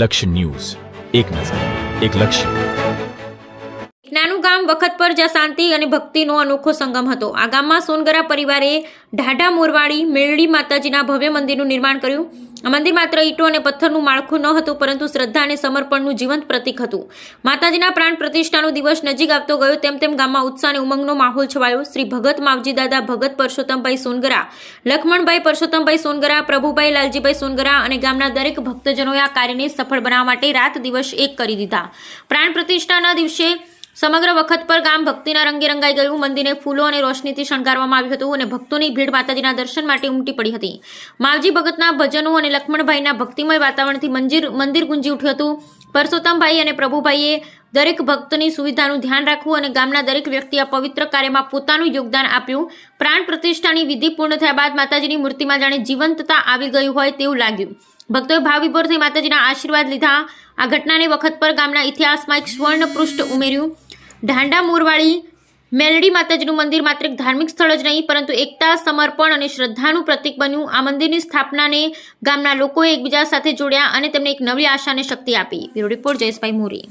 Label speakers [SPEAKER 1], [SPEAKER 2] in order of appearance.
[SPEAKER 1] લક્ષ્ય ન્યૂઝ, એક નજર, એક લક્ષ્ય.
[SPEAKER 2] નાનું ગામ વખત પર જ્યાં શાંતિ અને ભક્તિનો અનોખો સંગમ હતો. આ ગામમાં સોનગરા પરિવારે ઢાઢા મોરવાડી મેરડી માતાજીના ભવ્ય મંદિરનું નિર્માણ કર્યું. આ મંદિર માત્ર ઈંટો અને પથ્થરનું માળખું ન હતું, પરંતુ શ્રદ્ધા અને સમર્પણનું જીવંત પ્રતીક હતું. માતાજીના પ્રાણ પ્રતિષ્ઠાનો દિવસ નજીક આવતો ગયો તેમ તેમ ગામમાં ઉત્સાહ અને ઉમંગનો માહોલ છવાયો. શ્રી ભગત માવજી દાદા ભગત પરસોત્તમભાઈ સોનગરા, લખમણભાઈ પરસોત્તમભાઈ સોનગરા, પ્રભુભાઈ લાલજીભાઈ સોનગરા અને ગામના દરેક ભક્તજનોએ આ કાર્યને સફળ બનાવવા માટે રાત દિવસ એક કરી દીધા. પ્રાણ પ્રતિષ્ઠાના દિવસે સમગ્ર વખત પર ગામ ભક્તિના રંગે રંગાઈ ગયું. મંદિરને ફૂલો અને રોશનીથી શણગારવામાં આવ્યું હતું અને ભક્તોની ભીડ માતાજીના દર્શન માટે ઉમટી પડી હતી. માવજી ભગતના ભજનો અને લક્ષ્મણભાઈના ભક્તિમય વાતાવરણથી મંદિર ગુંજી ઉઠ્યું હતું. પરસોત્તમભાઈ અને પ્રભુભાઈએ દરેક ભક્તની સુવિધાનું ધ્યાન રાખવું અને ગામના દરેક વ્યક્તિ આ પવિત્ર કાર્યમાં પોતાનું યોગદાન આપ્યું. પ્રાણ પ્રતિષ્ઠાની વિધિ પૂર્ણ થયા બાદ માતાજીની મૂર્તિમાં જાણે જીવંતતા આવી ગઈ હોય તેવું લાગ્યું. ભક્તોએ ભાવવિભોર થઈ માતાજીના આશીર્વાદ લીધા. આ ઘટનાને વખત પર ગામના ઇતિહાસમાં એક સ્વર્ણ પૃષ્ઠ ઉમેર્યું. ઢાંડા મોરવાડી મેલડી માતાજીનું મંદિર માત્ર એક ધાર્મિક સ્થળ જ નહીં, પરંતુ એકતા, સમર્પણ અને શ્રદ્ધાનું પ્રતીક બન્યું. આ મંદિરની સ્થાપનાને ગામના લોકોએ એકબીજા સાથે જોડ્યા અને તેમને એક નવી આશા અને શક્તિ આપી. બ્યુરો રિપોર્ટ જયેશભાઈ મોરી.